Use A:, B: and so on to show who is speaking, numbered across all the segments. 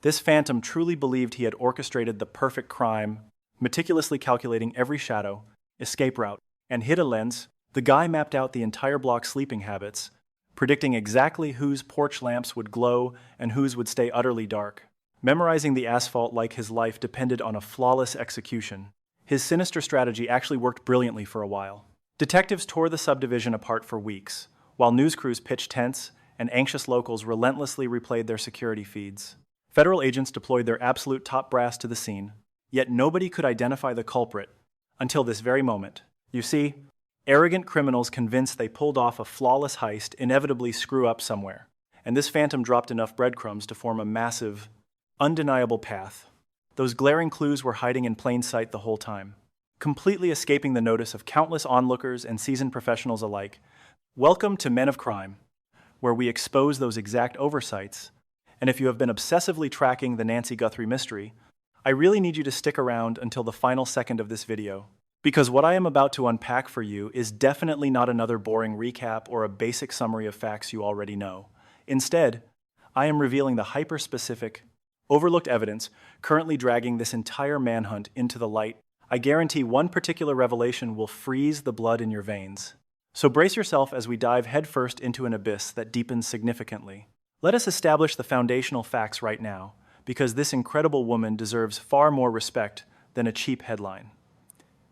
A: This phantom truly believed he had orchestrated the perfect crime, meticulously calculating every shadow, escape route, and hid a lens. The guy mapped out the entire block's sleeping habits, predicting exactly whose porch lamps would glow and whose would stay utterly dark. Memorizing the asphalt like his life depended on a flawless execution. His sinister strategy actually worked brilliantly for a while. Detectives tore the subdivision apart for weeks, while news crews pitched tents and anxious locals relentlessly replayed their security feeds. Federal agents deployed their absolute top brass to the scene, yet nobody could identify the culprit until this very moment. You see, arrogant criminals convinced they pulled off a flawless heist inevitably screw up somewhere, and this phantom dropped enough breadcrumbs to form a massive, undeniable path. Those glaring clues were hiding in plain sight the whole time, completely escaping the notice of countless onlookers and seasoned professionals alike. Welcome to Men of Crime, where we expose those exact oversights. And if you have been obsessively tracking the Nancy Guthrie mystery, I really need you to stick around until the final second of this video, because what I am about to unpack for you is definitely not another boring recap or a basic summary of facts you already know. Instead, I am revealing the hyper-specific, overlooked evidence currently dragging this entire manhunt into the light. I guarantee one particular revelation will freeze the blood in your veins. So brace yourself as we dive headfirst into an abyss that deepens significantly. Let us establish the foundational facts right now, because this incredible woman deserves far more respect than a cheap headline.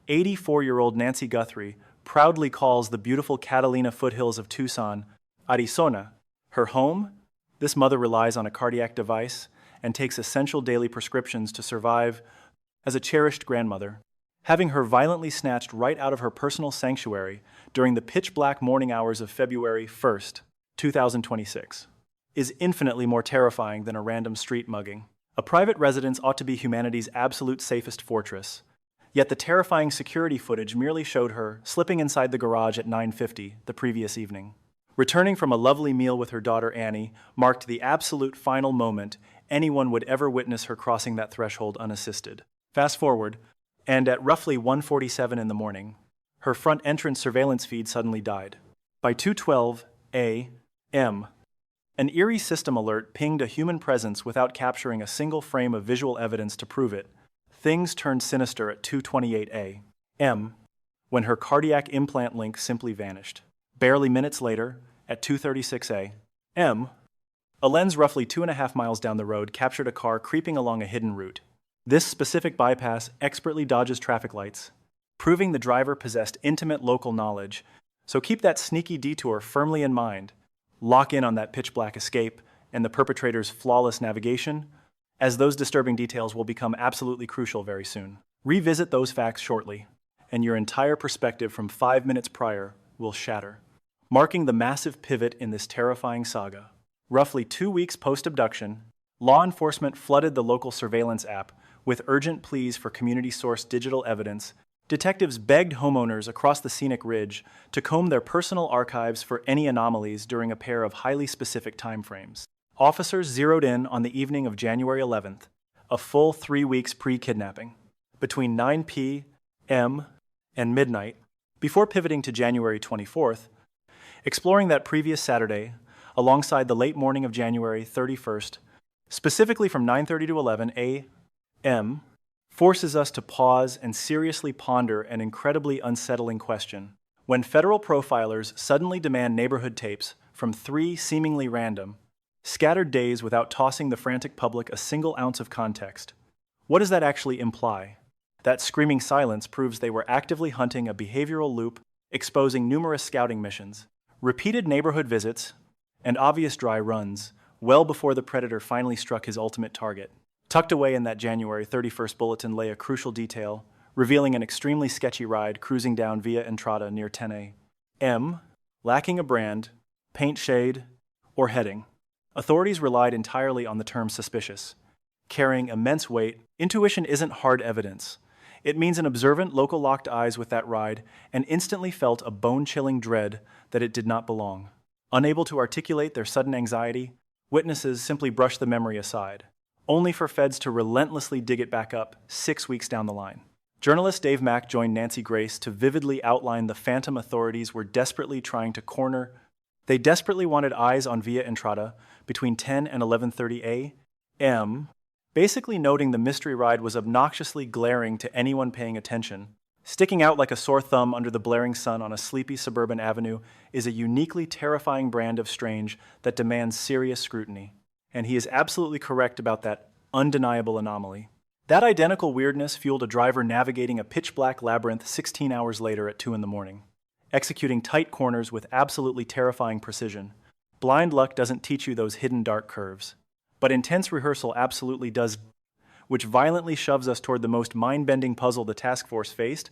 A: 84-year-old Nancy Guthrie proudly calls the beautiful Catalina foothills of Tucson, Arizona, her home. This mother relies on a cardiac device and takes essential daily prescriptions to survive as a cherished grandmother. Having her violently snatched right out of her personal sanctuary during the pitch-black morning hours of February 1st, 2026. Is infinitely more terrifying than a random street mugging. A private residence ought to be humanity's absolute safest fortress. Yet the terrifying security footage merely showed her slipping inside the garage at 9:50 the previous evening. Returning from a lovely meal with her daughter Annie marked the absolute final moment anyone would ever witness her crossing that threshold unassisted. Fast forward, and at roughly 1:47 in the morning, her front entrance surveillance feed suddenly died. By 2:12 a.m., an eerie system alert pinged a human presence without capturing a single frame of visual evidence to prove it. Things turned sinister at 2:28 a.m., when her cardiac implant link simply vanished. Barely minutes later, at 2:36 a.m., a lens roughly 2.5 miles down the road captured a car creeping along a hidden route. This specific bypass expertly dodges traffic lights, proving the driver possessed intimate local knowledge. So keep that sneaky detour firmly in mind. Lock in on that pitch-black escape and the perpetrator's flawless navigation, as those disturbing details will become absolutely crucial very soon. Revisit those facts shortly, and your entire perspective from 5 minutes prior will shatter, marking the massive pivot in this terrifying saga. Roughly 2 weeks post-abduction, law enforcement flooded the local surveillance app with urgent pleas for community-sourced digital evidence. Detectives begged homeowners across the scenic ridge to comb their personal archives for any anomalies during a pair of highly specific timeframes. Officers zeroed in on the evening of January 11th, a full 3 weeks pre-kidnapping, between 9 p.m. and midnight, before pivoting to January 24th, exploring that previous Saturday alongside the late morning of January 31st, specifically from 9:30 to 11 a.m., forces us to pause and seriously ponder an incredibly unsettling question. When federal profilers suddenly demand neighborhood tapes from 3 seemingly random, scattered days without tossing the frantic public a single ounce of context, what does that actually imply? That screaming silence proves they were actively hunting a behavioral loop, exposing numerous scouting missions, repeated neighborhood visits, and obvious dry runs, well before the predator finally struck his ultimate target. Tucked away in that January 31st bulletin lay a crucial detail, revealing an extremely sketchy ride cruising down Via Entrada near 10 a.m., lacking a brand, paint shade, or heading. Authorities relied entirely on the term suspicious, carrying immense weight. Intuition isn't hard evidence. It means an observant local locked eyes with that ride and instantly felt a bone-chilling dread that it did not belong. Unable to articulate their sudden anxiety, witnesses simply brushed the memory aside, only for feds to relentlessly dig it back up 6 weeks down the line. Journalist Dave Mack joined Nancy Grace to vividly outline the phantom authorities were desperately trying to corner. They desperately wanted eyes on Via Entrada between 10 and 11:30 a.m., basically noting the mystery ride was obnoxiously glaring to anyone paying attention. Sticking out like a sore thumb under the blaring sun on a sleepy suburban avenue is a uniquely terrifying brand of strange that demands serious scrutiny. And he is absolutely correct about that undeniable anomaly. That identical weirdness fueled a driver navigating a pitch-black labyrinth 16 hours later at 2 in the morning, executing tight corners with absolutely terrifying precision. Blind luck doesn't teach you those hidden dark curves, but intense rehearsal absolutely does, which violently shoves us toward the most mind-bending puzzle the task force faced,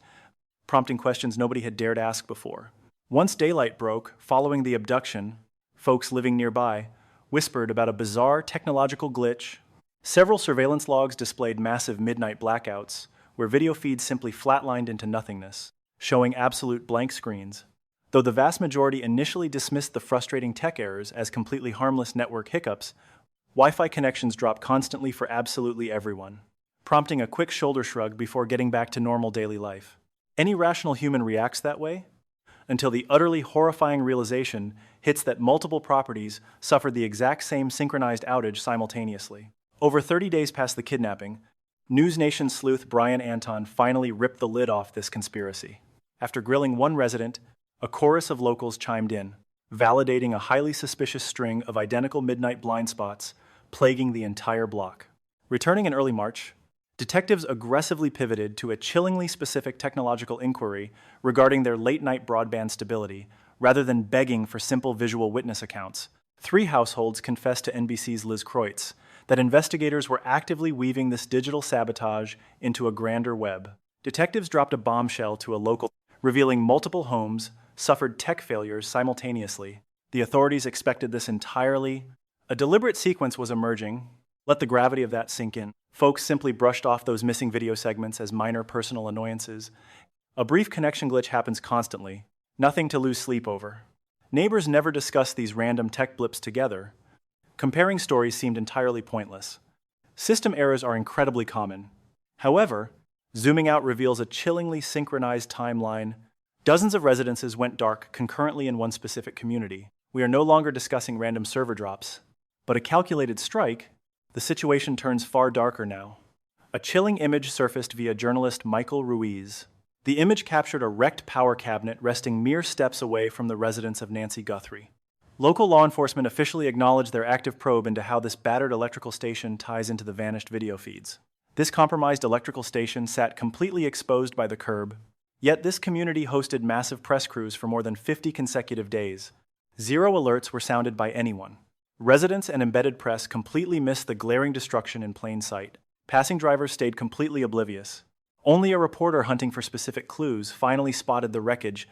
A: prompting questions nobody had dared ask before. Once daylight broke, following the abduction, folks living nearby whispered about a bizarre technological glitch. Several surveillance logs displayed massive midnight blackouts, where video feeds simply flatlined into nothingness, showing absolute blank screens. Though the vast majority initially dismissed the frustrating tech errors as completely harmless network hiccups, Wi-Fi connections dropped constantly for absolutely everyone, prompting a quick shoulder shrug before getting back to normal daily life. Any rational human reacts that way, until the utterly horrifying realization hits that multiple properties suffered the exact same synchronized outage simultaneously. Over 30 days past the kidnapping, News Nation sleuth Brian Anton finally ripped the lid off this conspiracy. After grilling one resident, a chorus of locals chimed in, validating a highly suspicious string of identical midnight blind spots plaguing the entire block. Returning in early March, detectives aggressively pivoted to a chillingly specific technological inquiry regarding their late-night broadband stability, rather than begging for simple visual witness accounts. 3 households confessed to NBC's Liz Kreutz that investigators were actively weaving this digital sabotage into a grander web. Detectives dropped a bombshell to a local, revealing multiple homes suffered tech failures simultaneously. The authorities expected this entirely. A deliberate sequence was emerging. Let the gravity of that sink in. Folks simply brushed off those missing video segments as minor personal annoyances. A brief connection glitch happens constantly. Nothing to lose sleep over. Neighbors never discussed these random tech blips together. Comparing stories seemed entirely pointless. System errors are incredibly common. However, zooming out reveals a chillingly synchronized timeline. Dozens of residences went dark concurrently in one specific community. We are no longer discussing random server drops, but a calculated strike. The situation turns far darker now. A chilling image surfaced via journalist Michael Ruiz. The image captured a wrecked power cabinet resting mere steps away from the residence of Nancy Guthrie. Local law enforcement officially acknowledged their active probe into how this battered electrical station ties into the vanished video feeds. This compromised electrical station sat completely exposed by the curb, yet this community hosted massive press crews for more than 50 consecutive days. 0 alerts were sounded by anyone. Residents and embedded press completely missed the glaring destruction in plain sight. Passing drivers stayed completely oblivious. Only a reporter hunting for specific clues finally spotted the wreckage.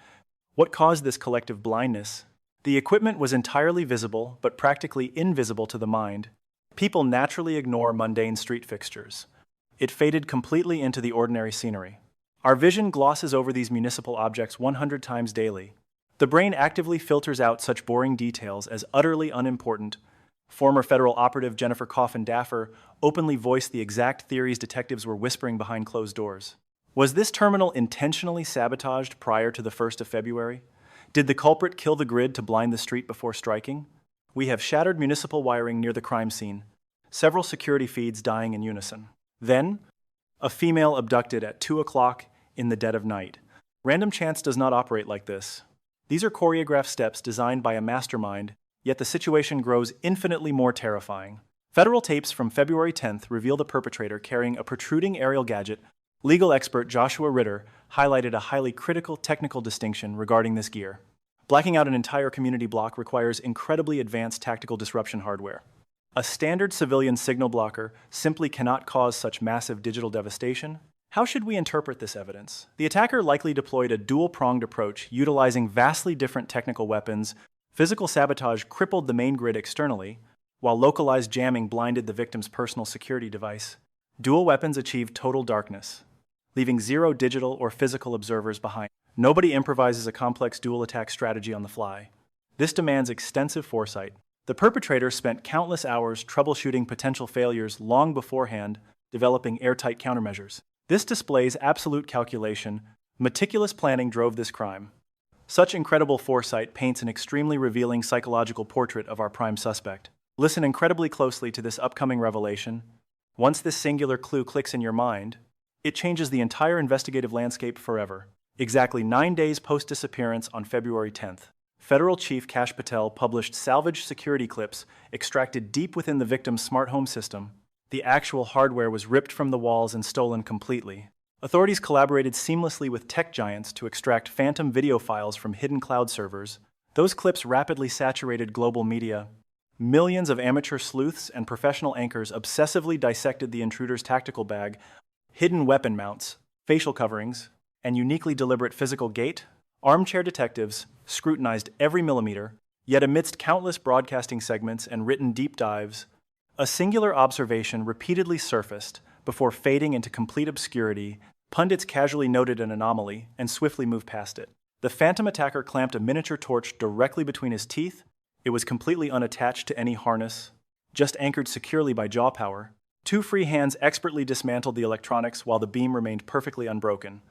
A: What caused this collective blindness? The equipment was entirely visible, but practically invisible to the mind. People naturally ignore mundane street fixtures. It faded completely into the ordinary scenery. Our vision glosses over these municipal objects 100 times daily. The brain actively filters out such boring details as utterly unimportant. Former federal operative Jennifer Coffin Daffer openly voiced the exact theories detectives were whispering behind closed doors. Was this terminal intentionally sabotaged prior to the 1st of February? Did the culprit kill the grid to blind the street before striking? We have shattered municipal wiring near the crime scene, several security feeds dying in unison. Then, a female abducted at 2 o'clock in the dead of night. Random chance does not operate like this. These are choreographed steps designed by a mastermind, yet the situation grows infinitely more terrifying. Federal tapes from February 10th reveal the perpetrator carrying a protruding aerial gadget. Legal expert Joshua Ritter highlighted a highly critical technical distinction regarding this gear. Blacking out an entire community block requires incredibly advanced tactical disruption hardware. A standard civilian signal blocker simply cannot cause such massive digital devastation. How should we interpret this evidence? The attacker likely deployed a dual-pronged approach, utilizing vastly different technical weapons. Physical sabotage crippled the main grid externally, while localized jamming blinded the victim's personal security device. Dual weapons achieved total darkness, leaving 0 digital or physical observers behind. Nobody improvises a complex dual attack strategy on the fly. This demands extensive foresight. The perpetrator spent countless hours troubleshooting potential failures long beforehand, developing airtight countermeasures. This displays absolute calculation. Meticulous planning drove this crime. Such incredible foresight paints an extremely revealing psychological portrait of our prime suspect. Listen incredibly closely to this upcoming revelation. Once this singular clue clicks in your mind, it changes the entire investigative landscape forever. Exactly 9 days post-disappearance on February 10th, Federal Chief Kash Patel published salvaged security clips extracted deep within the victim's smart home system. The actual hardware was ripped from the walls and stolen completely. Authorities collaborated seamlessly with tech giants to extract phantom video files from hidden cloud servers. Those clips rapidly saturated global media. Millions of amateur sleuths and professional anchors obsessively dissected the intruder's tactical bag, hidden weapon mounts, facial coverings, and uniquely deliberate physical gait. Armchair detectives scrutinized every millimeter, yet amidst countless broadcasting segments and written deep dives, a singular observation repeatedly surfaced before fading into complete obscurity. Pundits casually noted an anomaly and swiftly moved past it. The phantom attacker clamped a miniature torch directly between his teeth. It was completely unattached to any harness, just anchored securely by jaw power. Two free hands expertly dismantled the electronics while the beam remained perfectly unbroken.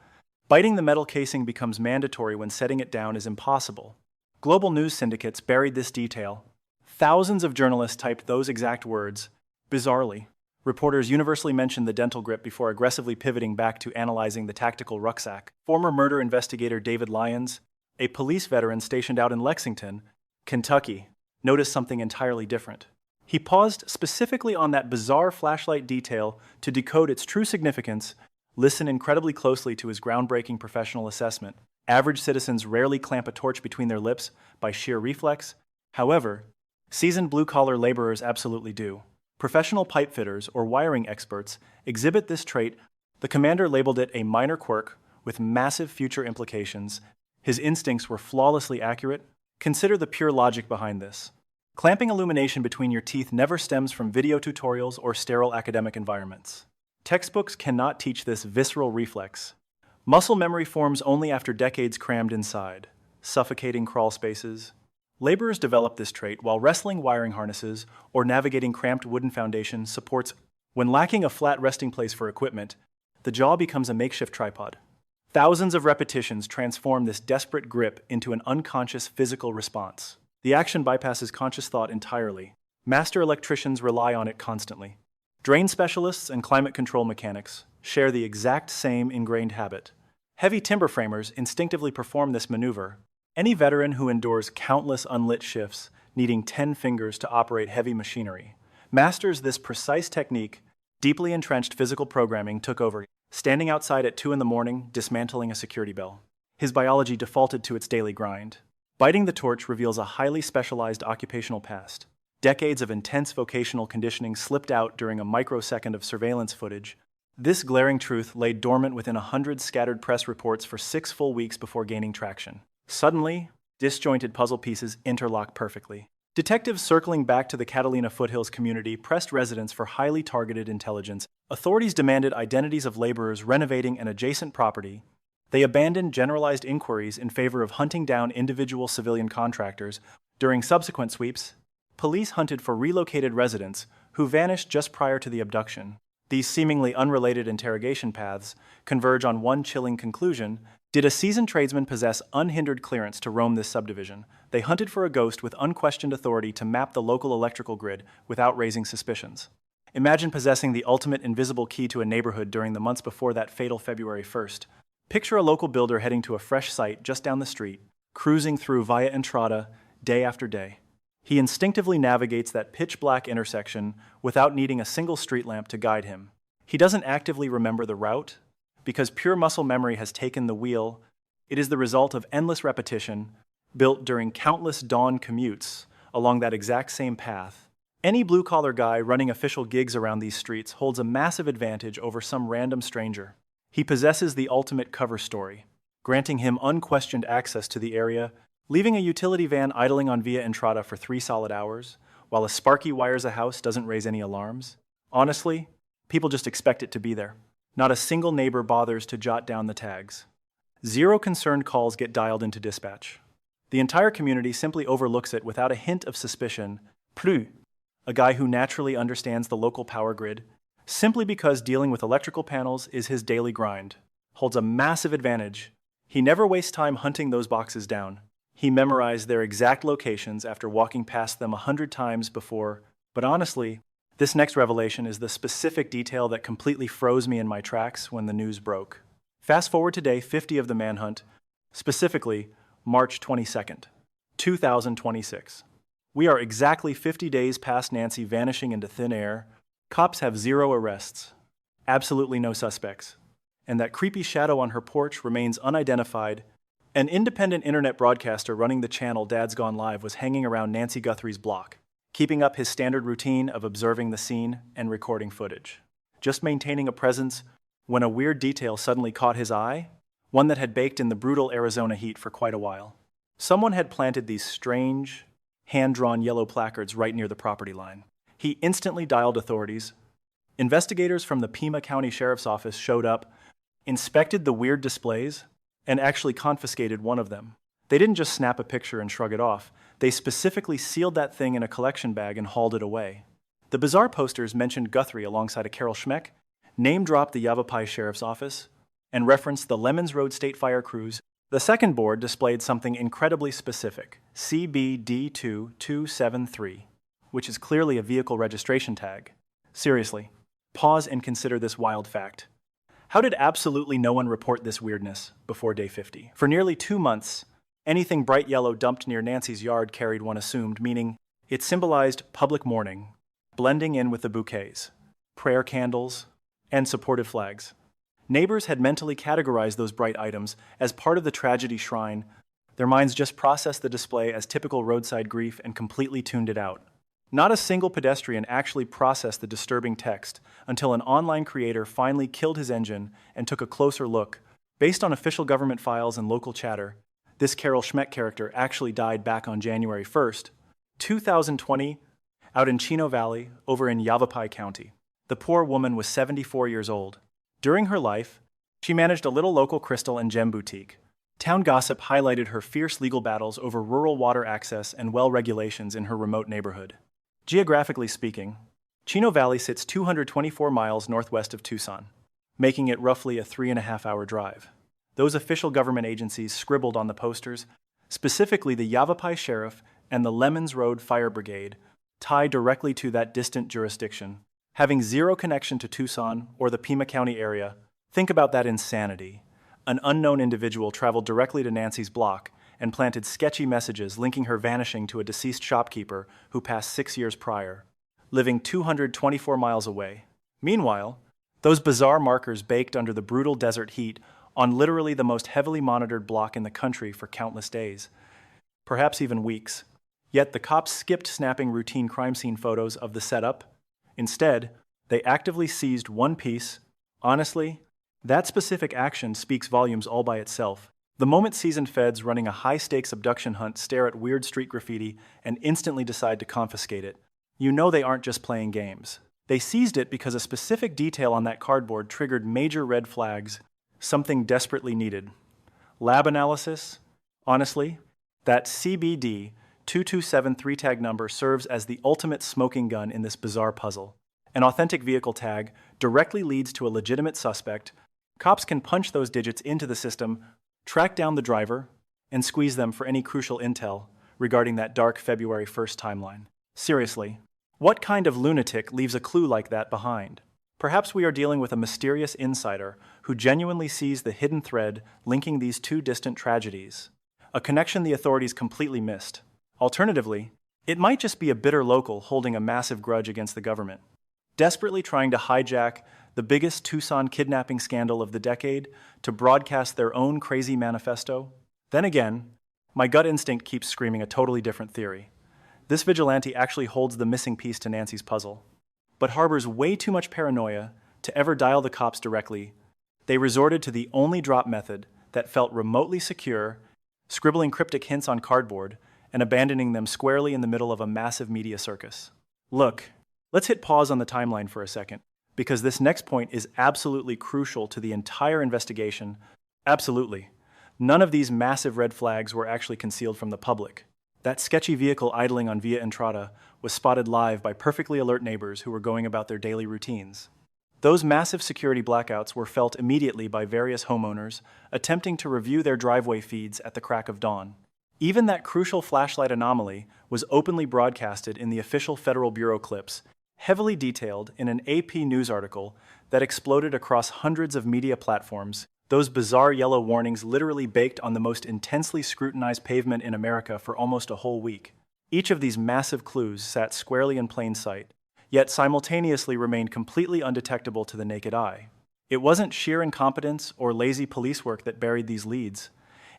A: Biting the metal casing becomes mandatory when setting it down is impossible. Global news syndicates buried this detail. Thousands of journalists typed those exact words. Bizarrely, reporters universally mentioned the dental grip before aggressively pivoting back to analyzing the tactical rucksack. Former murder investigator David Lyons, a police veteran stationed out in Lexington, Kentucky, noticed something entirely different. He paused specifically on that bizarre flashlight detail to decode its true significance. Listen incredibly closely to his groundbreaking professional assessment. Average citizens rarely clamp a torch between their lips by sheer reflex. However, seasoned blue-collar laborers absolutely do. Professional pipe fitters or wiring experts exhibit this trait. The commander labeled it a minor quirk with massive future implications. His instincts were flawlessly accurate. Consider the pure logic behind this. Clamping illumination between your teeth never stems from video tutorials or sterile academic environments. Textbooks cannot teach this visceral reflex. Muscle memory forms only after decades crammed inside suffocating crawl spaces. Laborers develop this trait while wrestling wiring harnesses or navigating cramped wooden foundation supports. When lacking a flat resting place for equipment, the jaw becomes a makeshift tripod. Thousands of repetitions transform this desperate grip into an unconscious physical response. The action bypasses conscious thought entirely. Master electricians rely on it constantly. Drain specialists and climate control mechanics share the exact same ingrained habit. Heavy timber framers instinctively perform this maneuver. Any veteran who endures countless unlit shifts, needing 10 fingers to operate heavy machinery, masters this precise technique. Deeply entrenched physical programming took over, standing outside at 2 in the morning, dismantling a security bell. His biology defaulted to its daily grind. Biting the torch reveals a highly specialized occupational past. Decades of intense vocational conditioning slipped out during a microsecond of surveillance footage. This glaring truth lay dormant within 100 scattered press reports for 6 full weeks before gaining traction. Suddenly, disjointed puzzle pieces interlock perfectly. Detectives circling back to the Catalina foothills community pressed residents for highly targeted intelligence. Authorities demanded identities of laborers renovating an adjacent property. They abandoned generalized inquiries in favor of hunting down individual civilian contractors. During subsequent sweeps, police hunted for relocated residents who vanished just prior to the abduction. These seemingly unrelated interrogation paths converge on one chilling conclusion. Did a seasoned tradesman possess unhindered clearance to roam this subdivision? They hunted for a ghost with unquestioned authority to map the local electrical grid without raising suspicions. Imagine possessing the ultimate invisible key to a neighborhood during the months before that fatal February 1st. Picture a local builder heading to a fresh site just down the street, cruising through Via Entrada day after day. He instinctively navigates that pitch-black intersection without needing a single street lamp to guide him. He doesn't actively remember the route, because pure muscle memory has taken the wheel. It is the result of endless repetition, built during countless dawn commutes along that exact same path. Any blue-collar guy running official gigs around these streets holds a massive advantage over some random stranger. He possesses the ultimate cover story, granting him unquestioned access to the area, leaving a utility van idling on Via Entrada for 3 solid hours, while a Sparky wires a house doesn't raise any alarms. Honestly, people just expect it to be there. Not a single neighbor bothers to jot down the tags. 0 concerned calls get dialed into dispatch. The entire community simply overlooks it without a hint of suspicion. Plus, a guy who naturally understands the local power grid, simply because dealing with electrical panels is his daily grind, holds a massive advantage. He never wastes time hunting those boxes down. He memorized their exact locations after walking past them 100 times before. But honestly, This next revelation is the specific detail that completely froze me in my tracks when the news broke. Fast forward to day 50 of the manhunt, specifically March 22nd, 2026. We are exactly 50 days past Nancy vanishing into thin air. Cops have zero arrests, absolutely no suspects, and that creepy shadow on her porch remains unidentified. An independent internet broadcaster running the channel Dad's Gone Live was hanging around Nancy Guthrie's block, keeping up his standard routine of observing the scene and recording footage. Just maintaining a presence when a weird detail suddenly caught his eye, one that had baked in the brutal Arizona heat for quite a while. Someone had planted these strange, hand-drawn yellow placards right near the property line. He instantly dialed authorities. Investigators from the Pima County Sheriff's Office showed up, inspected the weird displays, and actually confiscated one of them. They didn't just snap a picture and shrug it off. They specifically sealed that thing in a collection bag and hauled it away. The bizarre posters mentioned Gthrie alongside a Carol Schmeck, name-dropped the Yavapai Sheriff's Office, and referenced the Lemons Road State Fire Crews. The second board displayed something incredibly specific, CBD2273, which is clearly a vehicle registration tag. Seriously, pause and consider this wild fact. How did absolutely no one report this weirdness before day 50? For nearly 2 months, anything bright yellow dumped near Nancy's yard carried one assumed, meaning it symbolized public mourning, blending in with the bouquets, prayer candles, and supportive flags. Neighbors had mentally categorized those bright items as part of the tragedy shrine. Their minds just processed the display as typical roadside grief and completely tuned it out. Not a single pedestrian actually processed the disturbing text until an online creator finally killed his engine and took a closer look. Based on official government files and local chatter, this Carol Schmeck character actually died back on January 1st, 2020, out in Chino Valley, over in Yavapai County. The poor woman was 74 years old. During her life, she managed a little local crystal and gem boutique. Town gossip highlighted her fierce legal battles over rural water access and well regulations in her remote neighborhood. Geographically speaking, Chino Valley sits 224 miles northwest of Tucson, making it roughly a 3.5-hour drive. Those official government agencies scribbled on the posters, specifically the Yavapai Sheriff and the Lemons Road Fire Brigade, tie directly to that distant jurisdiction. Having zero connection to Tucson or the Pima County area, think about that insanity. An unknown individual traveled directly to Nancy's block and planted sketchy messages linking her vanishing to a deceased shopkeeper who passed 6 years prior, living 224 miles away. Meanwhile, those bizarre markers baked under the brutal desert heat on literally the most heavily monitored block in the country for countless days, perhaps even weeks. Yet the cops skipped snapping routine crime scene photos of the setup. Instead, they actively seized one piece. Honestly, that specific action speaks volumes all by itself. The moment seasoned feds running a high-stakes abduction hunt stare at weird street graffiti and instantly decide to confiscate it, you know they aren't just playing games. They seized it because a specific detail on that cardboard triggered major red flags, something desperately needed. Lab analysis? Honestly, that CBD 2273 tag number serves as the ultimate smoking gun in this bizarre puzzle. An authentic vehicle tag directly leads to a legitimate suspect. Cops can punch those digits into the system, track down the driver, and squeeze them for any crucial intel regarding that dark February 1st timeline. Seriously, what kind of lunatic leaves a clue like that behind? Perhaps we are dealing with a mysterious insider who genuinely sees the hidden thread linking these two distant tragedies, a connection the authorities completely missed. Alternatively, it might just be a bitter local holding a massive grudge against the government, desperately trying to hijack the biggest Tucson kidnapping scandal of the decade to broadcast their own crazy manifesto. Then again, my gut instinct keeps screaming a totally different theory. This vigilante actually holds the missing piece to Nancy's puzzle, but harbors way too much paranoia to ever dial the cops directly. They resorted to the only drop method that felt remotely secure, scribbling cryptic hints on cardboard and abandoning them squarely in the middle of a massive media circus. Look, let's hit pause on the timeline for a second, because this next point is absolutely crucial to the entire investigation. Absolutely. None of these massive red flags were actually concealed from the public. That sketchy vehicle idling on Via Entrada was spotted live by perfectly alert neighbors who were going about their daily routines. Those massive security blackouts were felt immediately by various homeowners attempting to review their driveway feeds at the crack of dawn. Even that crucial flashlight anomaly was openly broadcasted in the official Federal Bureau clips, heavily detailed in an AP News article that exploded across hundreds of media platforms. Those bizarre yellow warnings literally baked on the most intensely scrutinized pavement in America for almost a whole week. Each of these massive clues sat squarely in plain sight, yet simultaneously remained completely undetectable to the naked eye. It wasn't sheer incompetence or lazy police work that buried these leads.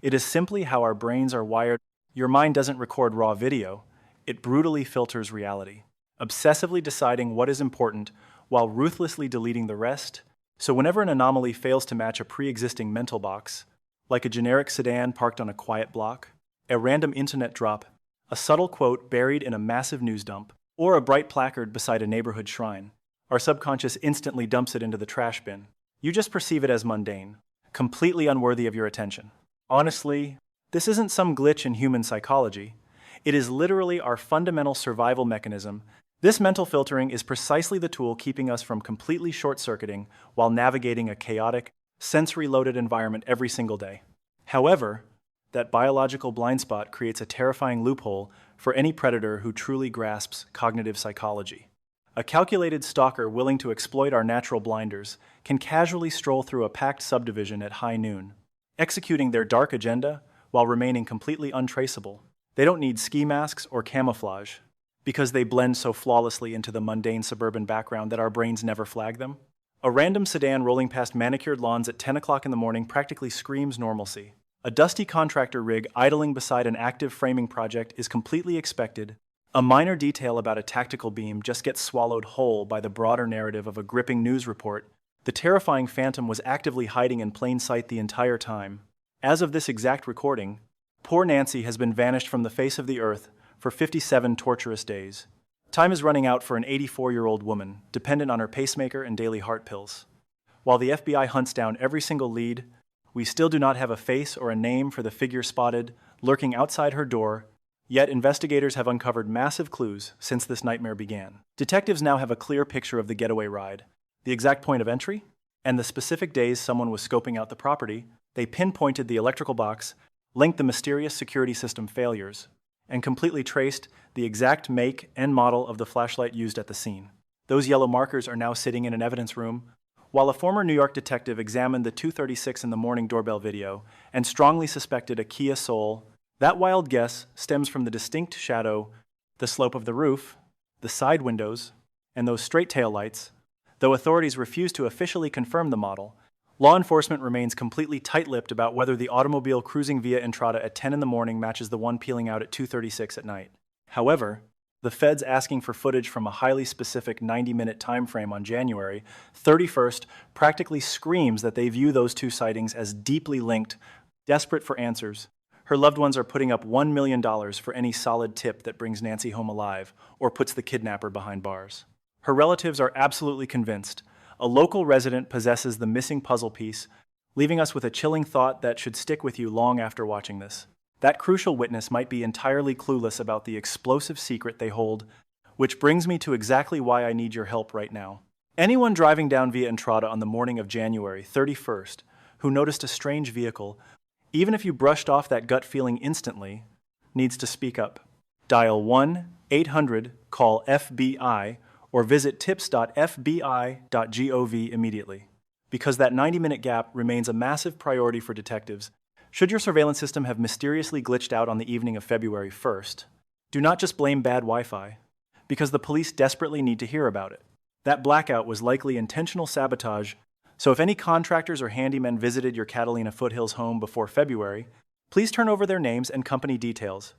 A: It is simply how our brains are wired. Your mind doesn't record raw video, it brutally filters reality, obsessively deciding what is important while ruthlessly deleting the rest. So whenever an anomaly fails to match a pre-existing mental box, like a generic sedan parked on a quiet block, a random internet drop, a subtle quote buried in a massive news dump, or a bright placard beside a neighborhood shrine, our subconscious instantly dumps it into the trash bin. You just perceive it as mundane, completely unworthy of your attention. Honestly, this isn't some glitch in human psychology. It is literally our fundamental survival mechanism. This mental filtering is precisely the tool keeping us from completely short-circuiting while navigating a chaotic, sensory-loaded environment every single day. However, that biological blind spot creates a terrifying loophole for any predator who truly grasps cognitive psychology. A calculated stalker willing to exploit our natural blinders can casually stroll through a packed subdivision at high noon, executing their dark agenda while remaining completely untraceable. They don't need ski masks or camouflage, because they blend so flawlessly into the mundane suburban background that our brains never flag them. A random sedan rolling past manicured lawns at 10 o'clock in the morning practically screams normalcy. A dusty contractor rig idling beside an active framing project is completely expected. A minor detail about a tactical beam just gets swallowed whole by the broader narrative of a gripping news report. The terrifying phantom was actively hiding in plain sight the entire time. As of this exact recording, poor Nancy has been vanished from the face of the earth for 57 torturous days. Time is running out for an 84-year-old woman, dependent on her pacemaker and daily heart pills. While the FBI hunts down every single lead, we still do not have a face or a name for the figure spotted, lurking outside her door, yet investigators have uncovered massive clues since this nightmare began. Detectives now have a clear picture of the getaway ride, the exact point of entry, and the specific days someone was scoping out the property. They pinpointed the electrical box, linked the mysterious security system failures, and completely traced the exact make and model of the flashlight used at the scene. Those yellow markers are now sitting in an evidence room, while a former New York detective examined the 2:36 in the morning doorbell video and strongly suspected a Kia Soul. That wild guess stems from the distinct shadow, the slope of the roof, the side windows, and those straight tail lights. Though authorities refuse to officially confirm the model, law enforcement remains completely tight-lipped about whether the automobile cruising via Entrada at 10 in the morning matches the one peeling out at 2:36 at night. However, the feds asking for footage from a highly specific 90-minute time frame on January 31st practically screams that they view those two sightings as deeply linked. Desperate for answers, her loved ones are putting up $1 million for any solid tip that brings Nancy home alive or puts the kidnapper behind bars. Her relatives are absolutely convinced a local resident possesses the missing puzzle piece, leaving us with a chilling thought that should stick with you long after watching this. That crucial witness might be entirely clueless about the explosive secret they hold, which brings me to exactly why I need your help right now. Anyone driving down via Entrada on the morning of January 31st who noticed a strange vehicle, even if you brushed off that gut feeling instantly, needs to speak up. Dial 1-800-CALL-FBI or visit tips.fbi.gov immediately, because that 90-minute gap remains a massive priority for detectives. Should your surveillance system have mysteriously glitched out on the evening of February 1st, do not just blame bad Wi-Fi, because the police desperately need to hear about it. That blackout was likely intentional sabotage, so if any contractors or handymen visited your Catalina Foothills home before February, please turn over their names and company details.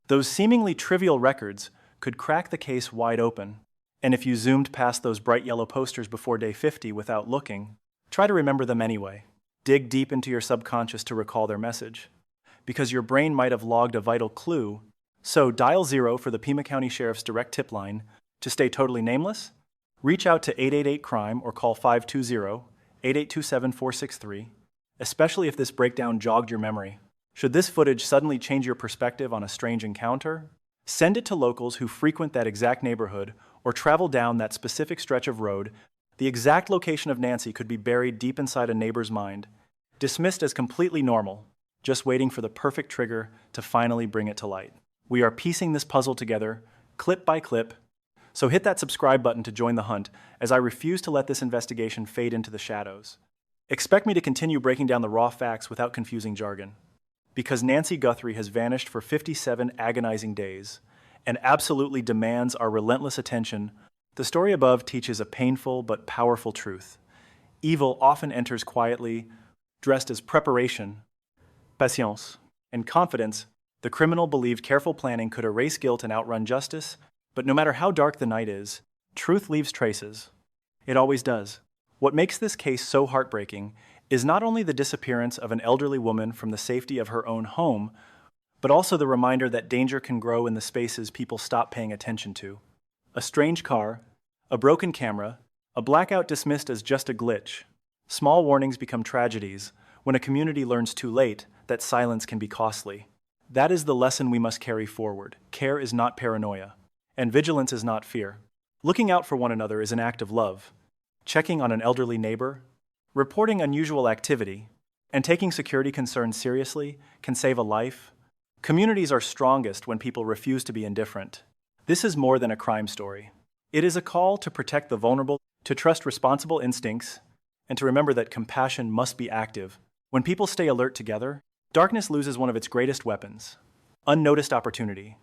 A: Those seemingly trivial records could crack the case wide open, and if you zoomed past those bright yellow posters before day 50 without looking, try to remember them anyway. Dig deep into your subconscious to recall their message, because your brain might have logged a vital clue. So dial 0 for the Pima County Sheriff's direct tip line. To stay totally nameless, reach out to 888-CRIME or call 520-8827-463, especially if this breakdown jogged your memory. Should this footage suddenly change your perspective on a strange encounter, send it to locals who frequent that exact neighborhood or travel down that specific stretch of road. The exact location of Nancy could be buried deep inside a neighbor's mind, dismissed as completely normal, just waiting for the perfect trigger to finally bring it to light. We are piecing this puzzle together, clip by clip, So hit that subscribe button to join the hunt, as I refuse to let this investigation fade into the shadows. Expect me to continue breaking down the raw facts without confusing jargon. Because Nancy Guthrie has vanished for 57 agonizing days and absolutely demands our relentless attention, the story above teaches a painful but powerful truth. Evil often enters quietly, dressed as preparation, patience, and confidence. The criminal believed careful planning could erase guilt and outrun justice, but no matter how dark the night is, truth leaves traces. It always does. What makes this case so heartbreaking is not only the disappearance of an elderly woman from the safety of her own home, but also the reminder that danger can grow in the spaces people stop paying attention to. A strange car, a broken camera, a blackout dismissed as just a glitch. Small warnings become tragedies when a community learns too late that silence can be costly. That is the lesson we must carry forward. Care is not paranoia, and vigilance is not fear. Looking out for one another is an act of love. Checking on an elderly neighbor, reporting unusual activity, and taking security concerns seriously can save a life. Communities are strongest when people refuse to be indifferent. This is more than a crime story. It is a call to protect the vulnerable, to trust responsible instincts, and to remember that compassion must be active. When people stay alert together, darkness loses one of its greatest weapons: unnoticed opportunity.